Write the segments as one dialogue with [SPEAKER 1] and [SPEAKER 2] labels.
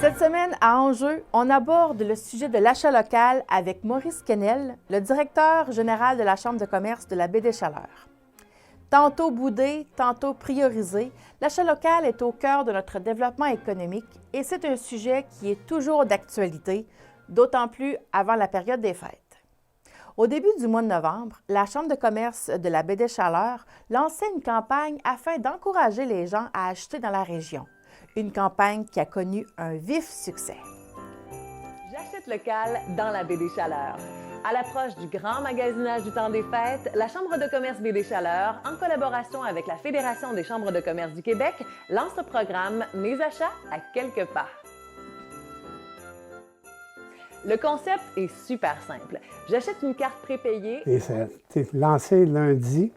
[SPEAKER 1] Cette semaine, à Enjeu, on aborde le sujet de l'achat local avec Maurice Quesnel, le directeur général de la Chambre de commerce de la Baie des Chaleurs. Tantôt boudé, tantôt priorisé, l'achat local est au cœur de notre développement économique et c'est un sujet qui est toujours d'actualité, d'autant plus avant la période des fêtes. Au début du mois de novembre, la Chambre de commerce de la Baie des Chaleurs lançait une campagne afin d'encourager les gens à acheter dans la région. Une campagne qui a connu un vif succès.
[SPEAKER 2] J'achète local dans la Baie des Chaleurs. À l'approche du grand magasinage du temps des fêtes, la Chambre de commerce Baie des Chaleurs, en collaboration avec la Fédération des chambres de commerce du Québec, lance le programme Mes achats à quelques pas. Le concept est super simple. J'achète une carte prépayée.
[SPEAKER 3] Et ça a été lancé lundi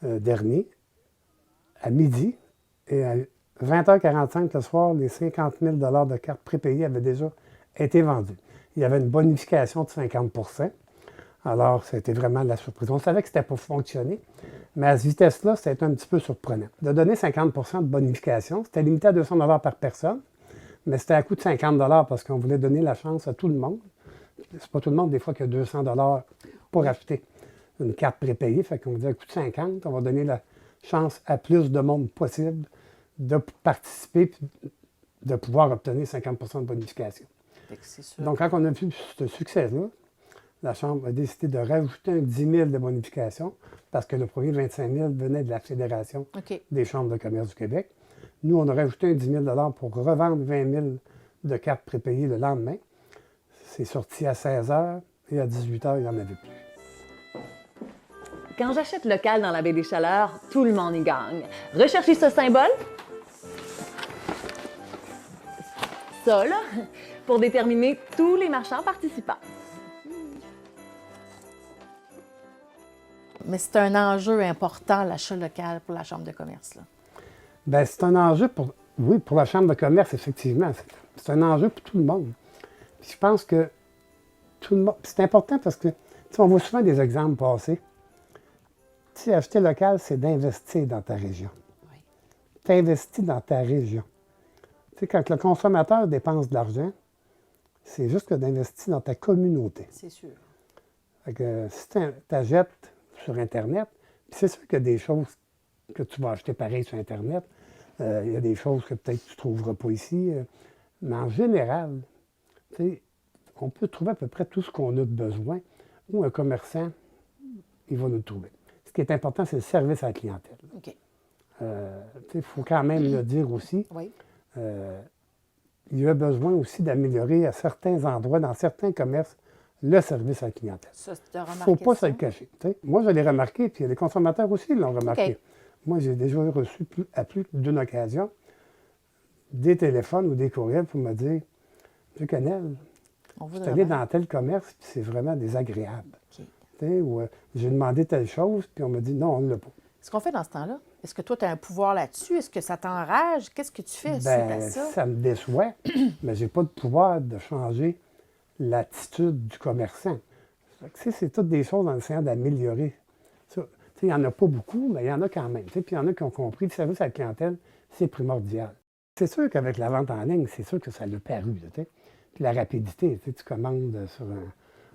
[SPEAKER 3] dernier, à midi, et à 20h45 le soir, les 50 000 de cartes prépayées avaient déjà été vendus. Il y avait une bonification de 50 %. Alors, c'était vraiment la surprise. On savait que c'était pour fonctionner, mais à cette vitesse-là, c'était un petit peu surprenant. De donner 50 % de bonification, c'était limité à 200 $ par personne, mais c'était à coût de 50 $ parce qu'on voulait donner la chance à tout le monde. C'est pas tout le monde, des fois, qui a 200 $ pour acheter une carte prépayée. Fait qu'on dit à coût de 50, on va donner la chance à plus de monde possible de participer et de pouvoir obtenir 50 % de bonification. Donc, quand on a vu ce succès-là, la Chambre a décidé de rajouter un 10 000 de bonification parce que le premier 25 000 venait de la Fédération des chambres de commerce du Québec. Nous, on a rajouté un 10 000 $ pour revendre 20 000 de cartes prépayées le lendemain. C'est sorti à 16 h et à 18 h, il n'y en avait plus.
[SPEAKER 2] Quand j'achète local dans la Baie des Chaleurs, tout le monde y gagne. Recherchez ce symbole. Ça, là, pour déterminer tous les marchands participants.
[SPEAKER 1] Mais c'est un enjeu important, l'achat local pour la Chambre de commerce. Là.
[SPEAKER 3] Bien, c'est un enjeu pour, oui, pour la Chambre de commerce, effectivement. C'est un enjeu pour tout le monde. Puis je pense que tout le monde. C'est important parce que, on voit souvent des exemples passés. Tu sais, acheter local, c'est d'investir dans ta région.
[SPEAKER 1] Oui.
[SPEAKER 3] Tu investis dans ta région. Tu sais, quand le consommateur dépense de l'argent, c'est juste que d'investir dans ta communauté.
[SPEAKER 1] C'est sûr.
[SPEAKER 3] Fait que si tu achètes sur Internet, puis c'est sûr qu'il y a des choses que tu vas acheter pareil sur Internet. Il y a des choses que peut-être tu ne trouveras pas ici. Mais en général, tu sais, on peut trouver à peu près tout ce qu'on a de besoin ou un commerçant, il va nous le trouver. Ce qui est important, c'est le service à la clientèle.
[SPEAKER 1] OK.
[SPEAKER 3] Il faut quand même le dire aussi.
[SPEAKER 1] Oui.
[SPEAKER 3] Il y a besoin aussi d'améliorer à certains endroits, dans certains commerces, le service à la clientèle.
[SPEAKER 1] Ça, tu as remarqué.
[SPEAKER 3] Il ne faut pas se le cacher. T'sais. Moi, je l'ai remarqué, puis les consommateurs aussi l'ont remarqué.
[SPEAKER 1] Okay.
[SPEAKER 3] Moi, j'ai déjà reçu à plus d'une occasion des téléphones ou des courriels pour me dire « M. Quesnel, je suis allé dans tel commerce, puis c'est vraiment désagréable. Okay. » Ou j'ai demandé telle chose, puis on m'a dit « Non, on ne l'a pas. »
[SPEAKER 1] Ce qu'on fait dans ce temps-là, est-ce que toi, tu as un pouvoir là-dessus? Est-ce que ça t'enrage? Qu'est-ce que tu fais suite à ça?
[SPEAKER 3] Ça me déçoit, mais je n'ai pas de pouvoir de changer l'attitude du commerçant. C'est toutes des choses en essayant d'améliorer. Il n'y en a pas beaucoup, mais il y en a quand même. Puis il y en a qui ont compris que le service à la clientèle, c'est primordial. C'est sûr qu'avec la vente en ligne, c'est sûr que ça l'a paru. Puis la rapidité, tu commandes sur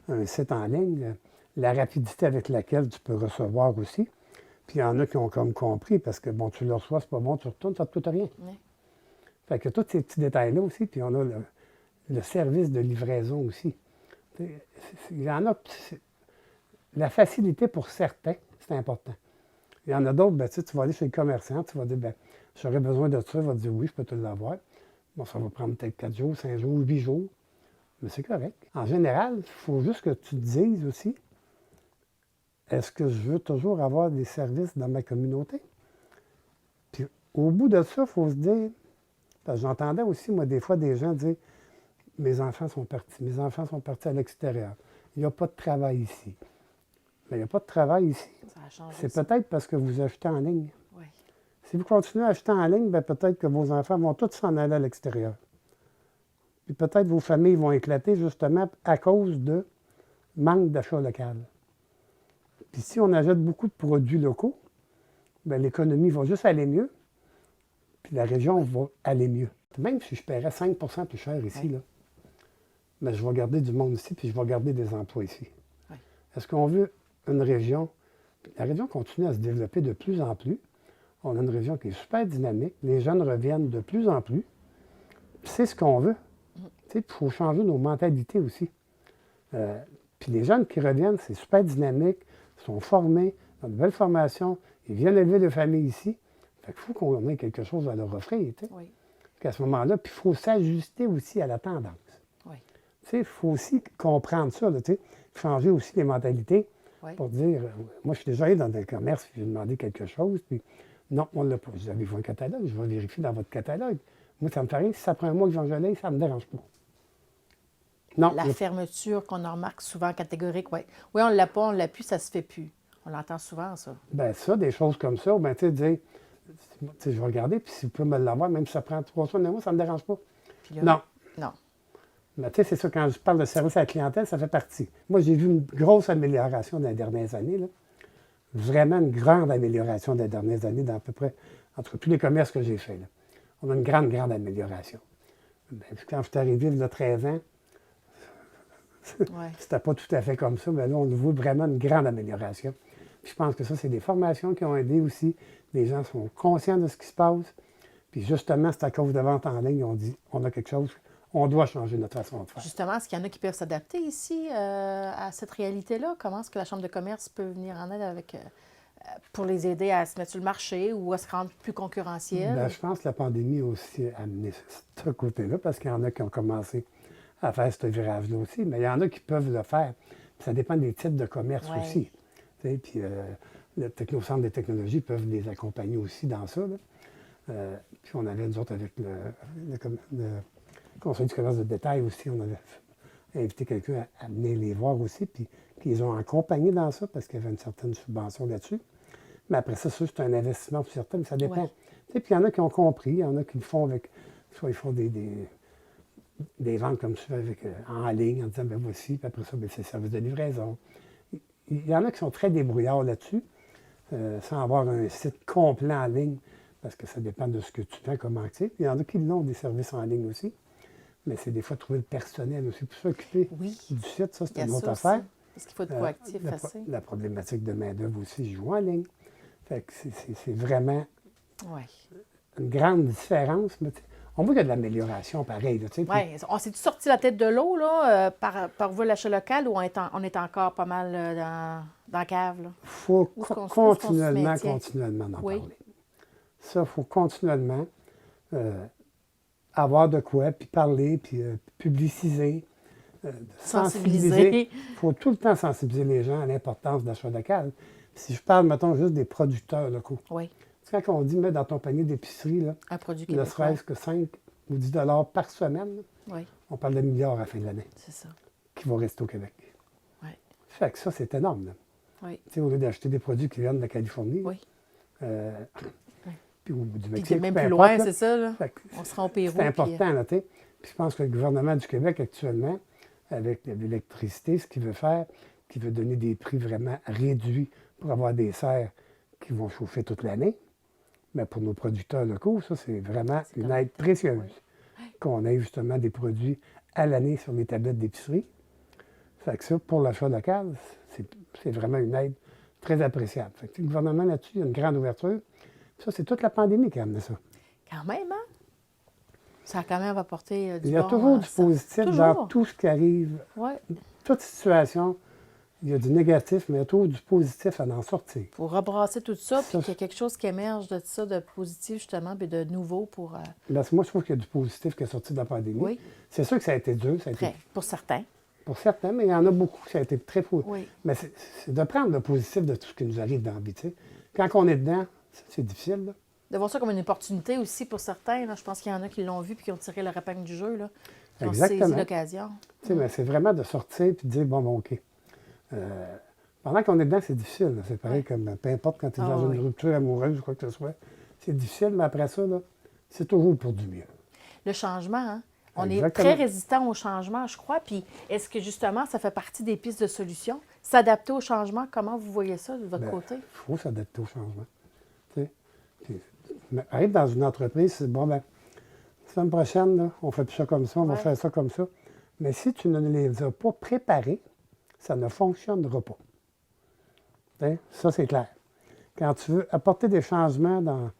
[SPEAKER 3] un site en ligne, la rapidité avec laquelle tu peux recevoir aussi. Puis il y en a qui ont comme compris, parce que bon, tu le reçois, c'est pas bon, tu retournes, ça ne te coûte rien. Oui. Fait que tous ces petits détails-là aussi, puis on a le service de livraison aussi. Il y en a, la facilité pour certains, c'est important. Il y en a d'autres, ben, tu vas aller chez le commerçant, tu vas dire, ben, j'aurais besoin de ça, il va te dire oui, je peux te l'avoir. Bon, ça va prendre peut-être 4 jours, 5 jours, 8 jours, mais c'est correct. En général, il faut juste que tu te dises aussi, est-ce que je veux toujours avoir des services dans ma communauté? Puis au bout de ça, il faut se dire, parce que j'entendais aussi, moi, des fois, des gens dire, mes enfants sont partis à l'extérieur. Il n'y a pas de travail ici. Mais il n'y a pas de travail ici. C'est peut-être parce que vous achetez en ligne.
[SPEAKER 1] Oui.
[SPEAKER 3] Si vous continuez à acheter en ligne, bien, peut-être que vos enfants vont tous s'en aller à l'extérieur. Puis peut-être vos familles vont éclater justement à cause de manque d'achat local. Puis si on achète beaucoup de produits locaux, bien, l'économie va juste aller mieux, puis la région va aller mieux. Même si je paierais 5 plus cher ici,
[SPEAKER 1] Oui.
[SPEAKER 3] là, mais je vais garder du monde ici, puis je vais garder des emplois ici.
[SPEAKER 1] Oui.
[SPEAKER 3] Est-ce qu'on veut une région? La région continue à se développer de plus en plus. On a une région qui est super dynamique. Les jeunes reviennent de plus en plus. C'est ce qu'on veut. Il faut changer nos mentalités aussi. Puis les jeunes qui reviennent, c'est super dynamique, ils sont formés, ils ont de belles formations, ils viennent élever de famille ici. Fait qu'il faut qu'on ait quelque chose à leur offrir.
[SPEAKER 1] Oui.
[SPEAKER 3] Puis à ce moment-là, puis il faut s'ajuster aussi à la tendance.
[SPEAKER 1] Oui.
[SPEAKER 3] Il faut aussi comprendre ça, là, changer aussi les mentalités
[SPEAKER 1] Oui.
[SPEAKER 3] pour dire, moi je suis déjà allé dans un commerce, puis j'ai demandé quelque chose, puis non, on ne l'a pas. Je dis, avez-vous un catalogue? Je vais vérifier dans votre catalogue. Moi, ça me fait rien. Si ça prend un mois que j'en gelais, ça ne me dérange pas. Non.
[SPEAKER 1] La fermeture qu'on en remarque souvent catégorique, oui. Oui, on ne l'a pas, on ne l'a plus, ça ne se fait plus. On l'entend souvent, ça.
[SPEAKER 3] Bien, ça, des choses comme ça, bien, tu sais, dire, je vais regarder, puis si vous pouvez me l'avoir, même si ça prend 3 semaines, moi, ça ne me dérange pas.
[SPEAKER 1] Puis là,
[SPEAKER 3] Non.
[SPEAKER 1] non.
[SPEAKER 3] Mais tu sais, c'est ça, quand je parle de service à la clientèle, ça fait partie. Moi, j'ai vu une grosse amélioration dans les dernières années, là. Vraiment une grande amélioration dans les dernières années, dans à peu près, entre tous les commerces que j'ai faits, là. On a une grande, grande amélioration. Bien, quand je suis arrivé, il y a 13 ans,
[SPEAKER 1] Ouais.
[SPEAKER 3] c'était pas tout à fait comme ça, mais là, on voit vraiment une grande amélioration. Puis je pense que ça, c'est des formations qui ont aidé aussi. Les gens sont conscients de ce qui se passe. Puis justement, c'est à cause de vente en ligne, on dit, on a quelque chose, on doit changer notre façon de faire.
[SPEAKER 1] Justement, est-ce qu'il y en a qui peuvent s'adapter ici à cette réalité-là? Comment est-ce que la Chambre de commerce peut venir en aide avec, pour les aider à se mettre sur le marché ou à se rendre plus concurrentiel?
[SPEAKER 3] Bien, je pense que la pandémie a aussi amené ce côté-là, parce qu'il y en a qui ont commencé à faire ce virage-là aussi, mais il y en a qui peuvent le faire. Puis ça dépend des types de commerce
[SPEAKER 1] Ouais.
[SPEAKER 3] aussi. Puis le Technocentre des technologies peuvent les accompagner aussi dans ça, là. Puis on avait, nous autres, avec le Conseil du commerce de détail aussi, on avait invité quelqu'un à venir les voir aussi, puis ils ont accompagné dans ça parce qu'il y avait une certaine subvention là-dessus. Mais après ça, c'est un investissement pour certains, mais ça dépend.
[SPEAKER 1] Ouais.
[SPEAKER 3] Puis il y en a qui ont compris, il y en a qui le font avec, soit ils font des ventes comme ça avec, en ligne, en disant, ben voici, puis après ça, ben, c'est le service de livraison. Il y en a qui sont très débrouillards là-dessus, sans avoir un site complet en ligne, parce que ça dépend de ce que tu fais comme actif. Il y en a qui l'ont, des services en ligne aussi, mais c'est des fois trouver le personnel aussi pour s'occuper
[SPEAKER 1] Oui.
[SPEAKER 3] du site, ça,
[SPEAKER 1] Il y
[SPEAKER 3] c'est
[SPEAKER 1] a
[SPEAKER 3] une autre
[SPEAKER 1] ça
[SPEAKER 3] affaire.
[SPEAKER 1] aussi, parce qu'il faut être proactif, facile.
[SPEAKER 3] La problématique de main-d'œuvre aussi joue en ligne. Fait que c'est vraiment
[SPEAKER 1] Oui.
[SPEAKER 3] une grande différence, mais on voit qu'il y a de l'amélioration pareil. Là, puis-
[SPEAKER 1] Oui. On s'est-tu sorti la tête de l'eau là, par vous, l'achat local, ou on est encore pas mal dans la cave? Là?
[SPEAKER 3] Il faut
[SPEAKER 1] Où est-ce qu'on se
[SPEAKER 3] continuellement en
[SPEAKER 1] Oui.
[SPEAKER 3] parler. Ça, il faut continuellement avoir de quoi, puis parler, puis publiciser, sensibiliser. Il faut tout le temps sensibiliser les gens à l'importance de l'achat local. Puis si je parle, mettons, juste des producteurs locaux.
[SPEAKER 1] Oui.
[SPEAKER 3] Quand on dit mettre dans ton panier d'épicerie, là,
[SPEAKER 1] Un produit
[SPEAKER 3] ne
[SPEAKER 1] québécois.
[SPEAKER 3] serait-ce que 5 ou 10 par semaine, là,
[SPEAKER 1] Oui,
[SPEAKER 3] on parle de milliards à la fin de l'année
[SPEAKER 1] c'est ça.
[SPEAKER 3] qui vont rester au Québec.
[SPEAKER 1] Oui.
[SPEAKER 3] Fait que ça, c'est énorme. Là.
[SPEAKER 1] Oui.
[SPEAKER 3] Tu sais, au lieu d'acheter des produits qui viennent de la Californie,
[SPEAKER 1] Oui.
[SPEAKER 3] puis ou du
[SPEAKER 1] Puis
[SPEAKER 3] Mexique,
[SPEAKER 1] même
[SPEAKER 3] peu
[SPEAKER 1] plus
[SPEAKER 3] importe,
[SPEAKER 1] loin,
[SPEAKER 3] là.
[SPEAKER 1] c'est ça. Là.
[SPEAKER 3] Fait que
[SPEAKER 1] On se rend au Pérou.
[SPEAKER 3] c'est important, là, tu sais. Puis je pense que le gouvernement du Québec, actuellement, avec l'électricité, ce qu'il veut faire, qu'il veut donner des prix vraiment réduits pour avoir des serres qui vont chauffer toute l'année. Mais pour nos producteurs locaux, ça, c'est vraiment
[SPEAKER 1] C'est
[SPEAKER 3] une
[SPEAKER 1] comme-
[SPEAKER 3] aide précieuse. Qu'on ait justement des produits à l'année sur les tablettes d'épicerie. Fait que ça, pour l'achat local, c'est vraiment une aide très appréciable. Fait que le gouvernement là-dessus, il y a une grande ouverture. Ça, c'est toute la pandémie qui a amené ça.
[SPEAKER 1] Quand même, hein? Ça a quand même apporté du
[SPEAKER 3] Il y a
[SPEAKER 1] bon,
[SPEAKER 3] toujours du
[SPEAKER 1] ça.
[SPEAKER 3] positif
[SPEAKER 1] Toujours.
[SPEAKER 3] dans tout ce qui arrive.
[SPEAKER 1] Oui,
[SPEAKER 3] Toute situation, il y a du négatif, mais il y a toujours du positif à en sortir.
[SPEAKER 1] pour rebrasser tout ça,
[SPEAKER 3] Ça,
[SPEAKER 1] puis qu'il y a quelque chose qui émerge de ça, de positif, justement, puis de nouveau pour...
[SPEAKER 3] Parce que moi, je trouve qu'il y a du positif qui est sorti de la pandémie.
[SPEAKER 1] Oui.
[SPEAKER 3] C'est sûr que ça a été dur, ça a été
[SPEAKER 1] Très, pour certains.
[SPEAKER 3] pour certains, mais il y en a beaucoup, ça a été très fou.
[SPEAKER 1] Oui.
[SPEAKER 3] Mais c'est de prendre le positif de tout ce qui nous arrive dans la vie. Tu sais. Quand on est dedans, c'est difficile. Là.
[SPEAKER 1] De voir ça comme une opportunité aussi pour certains. Là. Je pense qu'il y en a qui l'ont vu puis qui ont tiré leur épingle du jeu. Là. Qui ont saisi
[SPEAKER 3] Exactement.
[SPEAKER 1] l'occasion.
[SPEAKER 3] Tu sais, mais c'est vraiment de sortir et de dire, bon, OK. Pendant qu'on est dedans, c'est difficile. là. C'est pareil
[SPEAKER 1] Ouais.
[SPEAKER 3] comme, peu importe quand tu es
[SPEAKER 1] Ah,
[SPEAKER 3] dans
[SPEAKER 1] oui.
[SPEAKER 3] une rupture amoureuse ou quoi que ce soit. C'est difficile, mais après ça, là, c'est toujours pour du mieux.
[SPEAKER 1] Le changement, hein? On est
[SPEAKER 3] Exactement.
[SPEAKER 1] très résistant au changement, je crois. Puis est-ce que justement, ça fait partie des pistes de solutions? S'adapter au changement, comment vous voyez ça de votre
[SPEAKER 3] Ben,
[SPEAKER 1] côté?
[SPEAKER 3] Il faut s'adapter au changement. Tu sais. Puis, mais arrive dans une entreprise, c'est bon, ben, semaine prochaine, là, on fait plus ça comme ça, on va
[SPEAKER 1] Ouais.
[SPEAKER 3] faire ça comme ça. Mais si tu ne les as pas préparés, ça ne fonctionnera pas. T'sais, ça, c'est clair. Quand tu veux apporter des changements dans,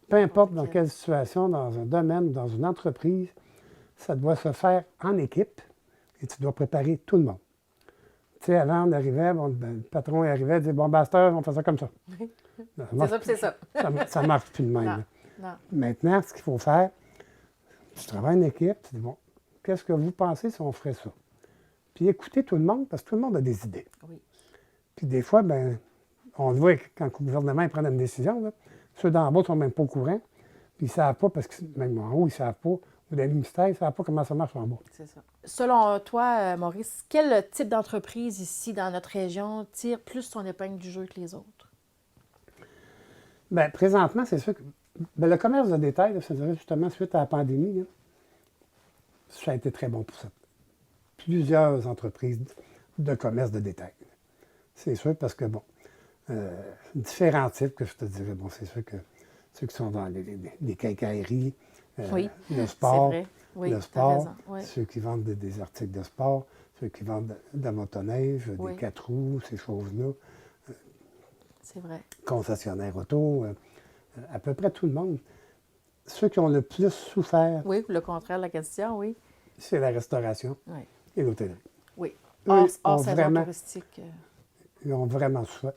[SPEAKER 3] peu importe dans quelle situation, dans un domaine, dans une entreprise, ça doit se faire en équipe et tu dois préparer tout le monde. Tu sais, avant, on arrivait, le patron il arrivait, il disait, bon, Bastard, on fait ça comme ça.
[SPEAKER 1] C'est ça, puis c'est ça.
[SPEAKER 3] Ça ne marche plus de même.
[SPEAKER 1] Non,
[SPEAKER 3] là.
[SPEAKER 1] non.
[SPEAKER 3] Maintenant, ce qu'il faut faire, tu travailles en équipe, tu dis, bon, qu'est-ce que vous pensez si on ferait ça? Puis écoutez tout le monde, parce que tout le monde a des idées.
[SPEAKER 1] Oui.
[SPEAKER 3] Puis des fois, ben, on le voit quand le gouvernement il prend une décision, là, ceux d'en bas ne sont même pas au courant, puis ils ne savent pas, parce que même en haut, ils ne savent pas, ou dans les ministères, ils ne savent pas comment ça marche en bas.
[SPEAKER 1] C'est ça. Selon toi, Maurice, quel type d'entreprise ici, dans notre région, tire plus son épingle du jeu que les autres?
[SPEAKER 3] Bien, présentement, c'est sûr que le commerce de détail, là, ça dirait justement suite à la pandémie, là, ça a été très bon pour ça. Plusieurs entreprises de commerce de détail. C'est sûr parce que, bon, différents types que je te dirais. Bon, c'est sûr que ceux qui sont dans les quincailleries,
[SPEAKER 1] Oui,
[SPEAKER 3] le sport,
[SPEAKER 1] c'est vrai. Oui,
[SPEAKER 3] le
[SPEAKER 1] t'as
[SPEAKER 3] sport,
[SPEAKER 1] raison. Oui.
[SPEAKER 3] ceux qui vendent des articles de sport, ceux qui vendent de la motoneige,
[SPEAKER 1] Oui.
[SPEAKER 3] des 4 roues, ces choses-là,
[SPEAKER 1] C'est vrai.
[SPEAKER 3] concessionnaires auto, à peu près tout le monde. Ceux qui ont le plus souffert,
[SPEAKER 1] Oui, le contraire de la question, oui.
[SPEAKER 3] c'est la restauration
[SPEAKER 1] Oui.
[SPEAKER 3] et l'hôtellerie.
[SPEAKER 1] Oui.
[SPEAKER 3] Eux,
[SPEAKER 1] Hors
[SPEAKER 3] ont
[SPEAKER 1] saison
[SPEAKER 3] vraiment-
[SPEAKER 1] touristique.
[SPEAKER 3] Ils ont vraiment souffert.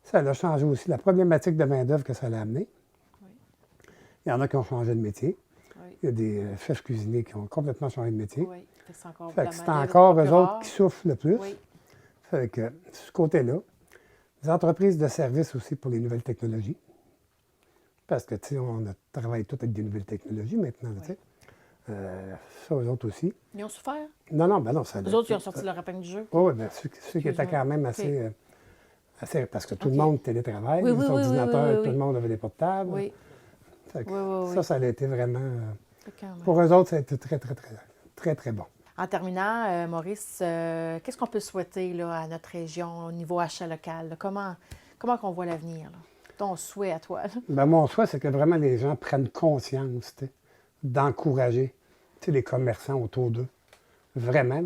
[SPEAKER 3] Ça a changé aussi la problématique de main-d'œuvre que ça a amené.
[SPEAKER 1] Oui.
[SPEAKER 3] Il y en a qui ont changé de métier.
[SPEAKER 1] Oui.
[SPEAKER 3] Il y a des chefs cuisiniers qui ont complètement changé de métier.
[SPEAKER 1] Oui. Fait que c'est encore,
[SPEAKER 3] Fait
[SPEAKER 1] la
[SPEAKER 3] que c'est
[SPEAKER 1] main-d'œuvre
[SPEAKER 3] encore
[SPEAKER 1] plus
[SPEAKER 3] eux autres
[SPEAKER 1] rare.
[SPEAKER 3] qui souffrent le plus.
[SPEAKER 1] Oui.
[SPEAKER 3] Fait que, de ce côté-là, les entreprises de services aussi pour les nouvelles technologies. Parce que, tu sais, on travaille tout avec des nouvelles technologies maintenant, tu sais. Ça, eux autres aussi.
[SPEAKER 1] Ils ont souffert.
[SPEAKER 3] Non, ben non, ça...
[SPEAKER 1] Les autres, ils ont sorti leur épingle du jeu.
[SPEAKER 3] Oui, bien, ceux qui étaient
[SPEAKER 1] Excuse-moi.
[SPEAKER 3] quand même
[SPEAKER 1] OK.
[SPEAKER 3] assez parce que tout
[SPEAKER 1] OK.
[SPEAKER 3] le monde télétravaille,
[SPEAKER 1] Oui,
[SPEAKER 3] les
[SPEAKER 1] oui, oui,
[SPEAKER 3] ordinateurs,
[SPEAKER 1] oui, oui, oui.
[SPEAKER 3] tout le monde avait des portables.
[SPEAKER 1] Oui.
[SPEAKER 3] Fait que
[SPEAKER 1] Oui, oui,
[SPEAKER 3] ça,
[SPEAKER 1] oui.
[SPEAKER 3] ça a été vraiment...
[SPEAKER 1] Fait quand même.
[SPEAKER 3] pour eux autres, ça a été très, très, très, très, très bon.
[SPEAKER 1] En terminant, Maurice, qu'est-ce qu'on peut souhaiter là, à notre région au niveau achat local? Là? Comment qu'on voit l'avenir? Là? Ton souhait à toi? Là?
[SPEAKER 3] Ben, mon souhait, c'est que vraiment les gens prennent conscience tu sais, d'encourager tu sais, les commerçants autour d'eux. Vraiment,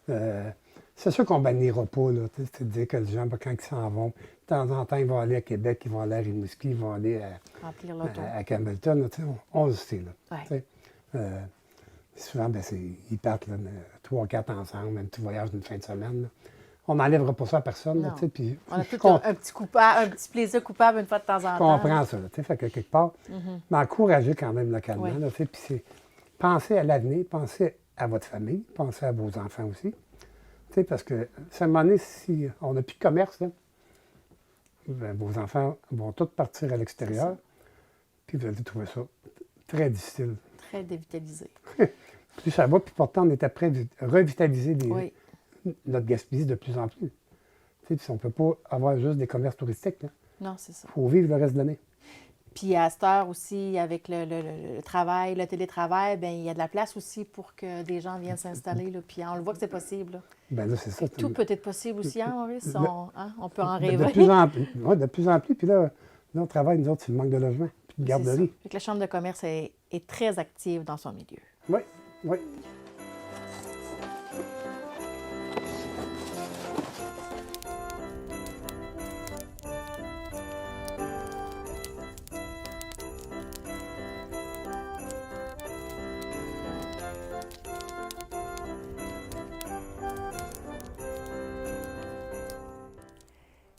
[SPEAKER 3] là. C'est sûr qu'on ne bannira pas, là, tu sais, c'est de dire que les gens, ben, quand ils s'en vont, de temps en temps, ils vont aller à Québec, ils vont aller à Rimouski, ils vont aller
[SPEAKER 1] Remplir l'auto.
[SPEAKER 3] à Campbellton, là, tu sais, on le sait. Là,
[SPEAKER 1] Ouais.
[SPEAKER 3] tu sais. Souvent, ben, ils partent 3 ou 4 ensemble, un petit voyage d'une fin de semaine. Là. On n'enlèvera pas ça à personne. Là,
[SPEAKER 1] Non.
[SPEAKER 3] tu sais, puis
[SPEAKER 1] On a
[SPEAKER 3] je
[SPEAKER 1] tout un petit plaisir coupable une fois de temps en temps.
[SPEAKER 3] comprends ça. Là, tu sais, fait que quelque part, mais encourager quand même localement.
[SPEAKER 1] Oui.
[SPEAKER 3] Là, tu sais, puis c'est pensez à l'avenir, pensez à votre famille, pensez à vos enfants aussi. Tu sais, parce que, à un moment donné, si on n'a plus de commerce, là, ben, vos enfants vont tous partir à l'extérieur, puis vous allez trouver ça très difficile.
[SPEAKER 1] Très dévitalisé.
[SPEAKER 3] Plus ça va, puis pourtant, on est après revitaliser
[SPEAKER 1] Oui.
[SPEAKER 3] notre Gaspésie de plus en plus. Tu sais, puis on ne peut pas avoir juste des commerces touristiques.
[SPEAKER 1] Non, c'est ça.
[SPEAKER 3] Il faut vivre le reste de l'année.
[SPEAKER 1] Puis à cette heure aussi, avec le travail, le télétravail, bien, il y a de la place aussi pour que des gens viennent s'installer. Là. Puis on le voit que c'est possible. Là.
[SPEAKER 3] Ben là, c'est ça.
[SPEAKER 1] Tout peut être possible aussi, hein, Maurice? On peut en
[SPEAKER 3] De
[SPEAKER 1] rêver.
[SPEAKER 3] plus en plus. Ouais, de plus en plus. Puis là, on travaille, nous autres, sur le manque de logement, puis de
[SPEAKER 1] C'est ça.
[SPEAKER 3] garderie.
[SPEAKER 1] Fait que la Chambre de commerce est très active dans son milieu.
[SPEAKER 3] Oui, oui.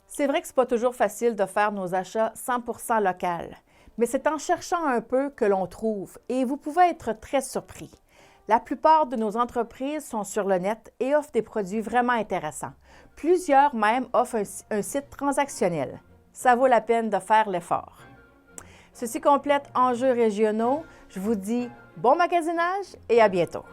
[SPEAKER 1] C'est vrai que c'est pas toujours facile de faire nos achats 100% local, mais c'est en cherchant un peu que l'on trouve et vous pouvez être très surpris. La plupart de nos entreprises sont sur le net et offrent des produits vraiment intéressants. Plusieurs même offrent un site transactionnel. Ça vaut la peine de faire l'effort. Ceci complète Enjeux régionaux. Je vous dis bon magasinage et à bientôt.